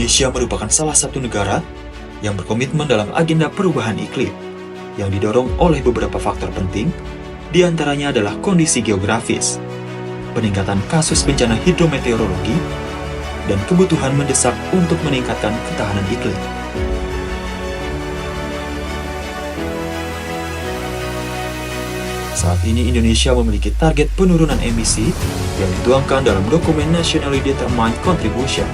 Indonesia merupakan salah satu negara yang berkomitmen dalam agenda perubahan iklim, yang didorong oleh beberapa faktor penting, di antaranya adalah kondisi geografis, peningkatan kasus bencana hidrometeorologi, dan kebutuhan mendesak untuk meningkatkan ketahanan iklim. Saat ini Indonesia memiliki target penurunan emisi yang dituangkan dalam dokumen Nationally Determined Contribution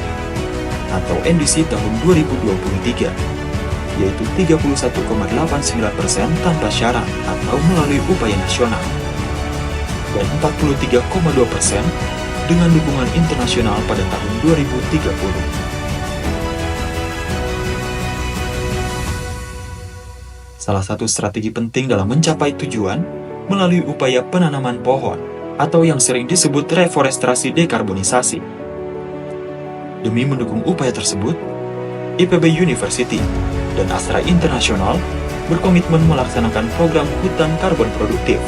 atau NDC tahun 2023, yaitu 31,89% tanpa syarat atau melalui upaya nasional, dan 43,2% dengan dukungan internasional pada tahun 2030. Salah satu strategi penting dalam mencapai tujuan melalui upaya penanaman pohon atau yang sering disebut reforestasi dekarbonisasi. Demi mendukung upaya tersebut, IPB University dan Astra International berkomitmen melaksanakan program hutan karbon produktif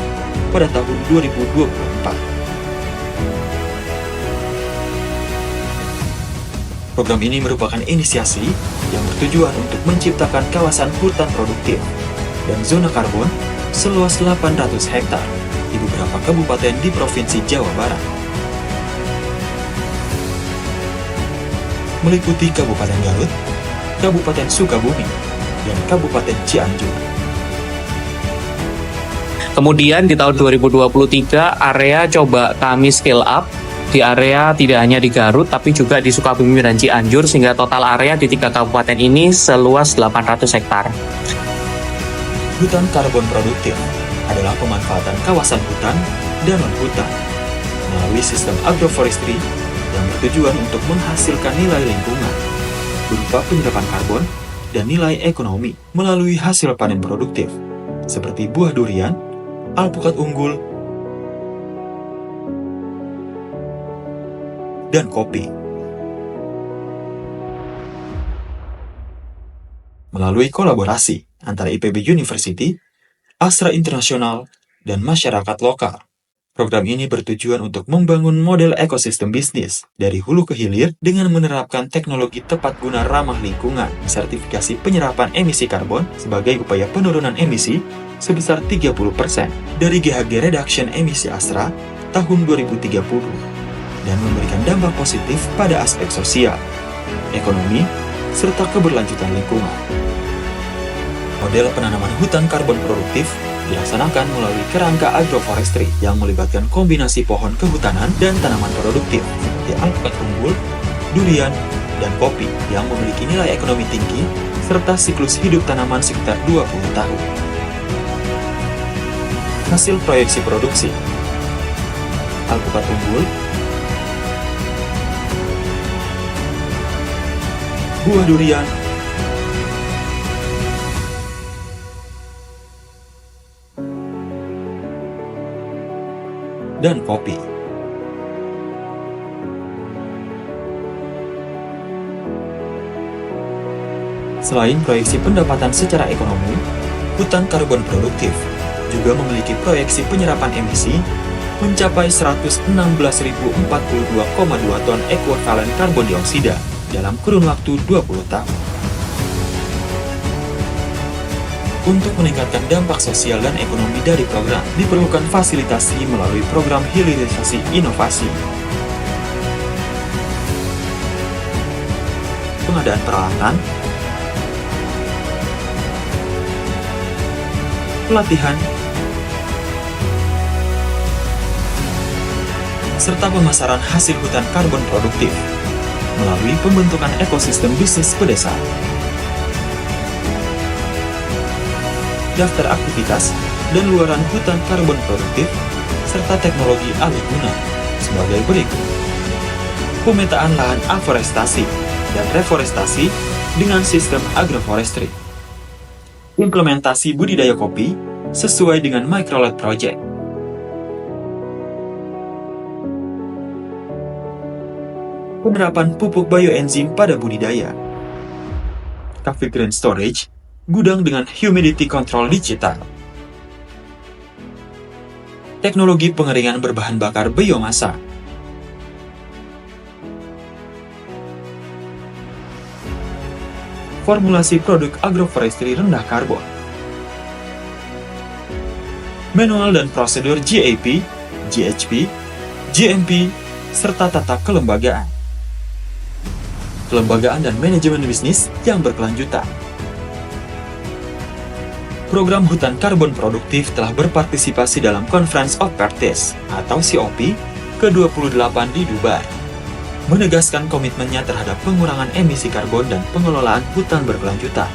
pada tahun 2024. Program ini merupakan inisiasi yang bertujuan untuk menciptakan kawasan hutan produktif dan zona karbon seluas 800 hektar di beberapa kabupaten di Provinsi Jawa Barat, meliputi Kabupaten Garut, Kabupaten Sukabumi, dan Kabupaten Cianjur. Kemudian di tahun 2023, area coba kami scale up di area tidak hanya di Garut, tapi juga di Sukabumi dan Cianjur, sehingga total area di 3 kabupaten ini seluas 800 hektar. Hutan karbon produktif adalah pemanfaatan kawasan hutan dan non-hutan melalui sistem agroforestry yang bertujuan untuk menghasilkan nilai lingkungan berupa penyerapan karbon dan nilai ekonomi melalui hasil panen produktif seperti buah durian, alpukat unggul, dan kopi. Melalui kolaborasi antara IPB University, Astra International, dan masyarakat lokal, program ini bertujuan untuk membangun model ekosistem bisnis dari hulu ke hilir dengan menerapkan teknologi tepat guna ramah lingkungan, sertifikasi penyerapan emisi karbon sebagai upaya penurunan emisi sebesar 30% dari GHG Reduction emisi Astra tahun 2030 dan memberikan dampak positif pada aspek sosial, ekonomi, serta keberlanjutan lingkungan. Model penanaman hutan karbon produktif dilaksanakan melalui kerangka agroforestry yang melibatkan kombinasi pohon kehutanan dan tanaman produktif seperti alpukat unggul, durian, dan kopi yang memiliki nilai ekonomi tinggi serta siklus hidup tanaman sekitar 20 tahun. Hasil proyeksi produksi: alpukat unggul, buah durian, dan kopi. Selain proyeksi pendapatan secara ekonomi, hutan karbon produktif juga memiliki proyeksi penyerapan emisi mencapai 116.042,2 ton ekuivalen karbon dioksida dalam kurun waktu 20 tahun. Untuk meningkatkan dampak sosial dan ekonomi dari program, diperlukan fasilitasi melalui program hilirisasi inovasi, pengadaan peralatan, pelatihan, serta pemasaran hasil hutan karbon produktif melalui pembentukan ekosistem bisnis pedesaan. Daftar aktivitas dan luaran hutan karbon produktif serta teknologi alih guna sebagai berikut: pemetaan lahan aforestasi dan reforestasi dengan sistem agroforestry, implementasi budidaya kopi sesuai dengan microlot project, penerapan pupuk bioenzim pada budidaya, coffee grain storage, gudang dengan humidity control digital, teknologi pengeringan berbahan bakar biomasa, formulasi produk agroforestry rendah karbon, manual dan prosedur GAP, GHP, GMP, serta tata kelembagaan. Kelembagaan dan manajemen bisnis yang berkelanjutan. Program Hutan Karbon Produktif telah berpartisipasi dalam Conference of Parties atau COP ke-28 di Dubai, menegaskan komitmennya terhadap pengurangan emisi karbon dan pengelolaan hutan berkelanjutan.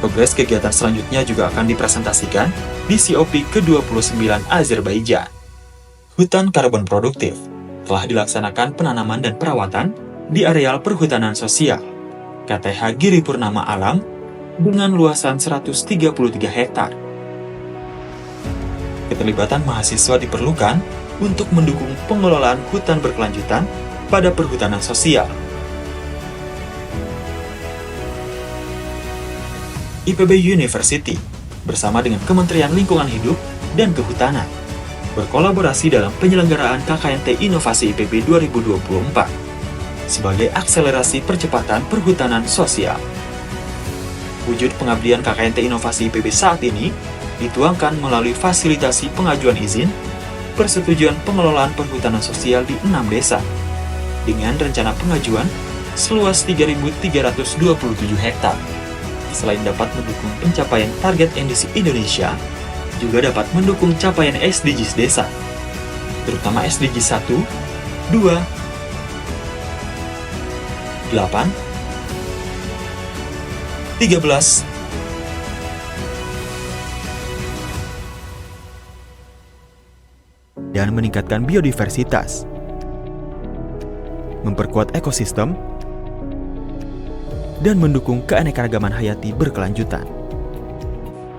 Progres kegiatan selanjutnya juga akan dipresentasikan di COP ke-29 Azerbaijan. Hutan karbon produktif telah dilaksanakan penanaman dan perawatan di areal perhutanan sosial KTH Giri Purnama Alam dengan luasan 133 hektar. Keterlibatan mahasiswa diperlukan untuk mendukung pengelolaan hutan berkelanjutan pada perhutanan sosial. IPB University bersama dengan Kementerian Lingkungan Hidup dan Kehutanan berkolaborasi dalam penyelenggaraan KKNT Inovasi IPB 2024 sebagai akselerasi percepatan perhutanan sosial. Wujud pengabdian KKNT Inovasi IPB saat ini dituangkan melalui fasilitasi pengajuan izin persetujuan pengelolaan perhutanan sosial di 6 desa dengan rencana pengajuan seluas 3.327 hektar. Selain dapat mendukung pencapaian target NDC Indonesia, juga dapat mendukung capaian SDGs desa, terutama SDG 1, 2, 8, 13, dan meningkatkan biodiversitas, memperkuat ekosistem, dan mendukung keanekaragaman hayati berkelanjutan.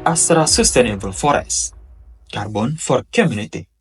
Astra Sustainable Forest, Carbon for Community.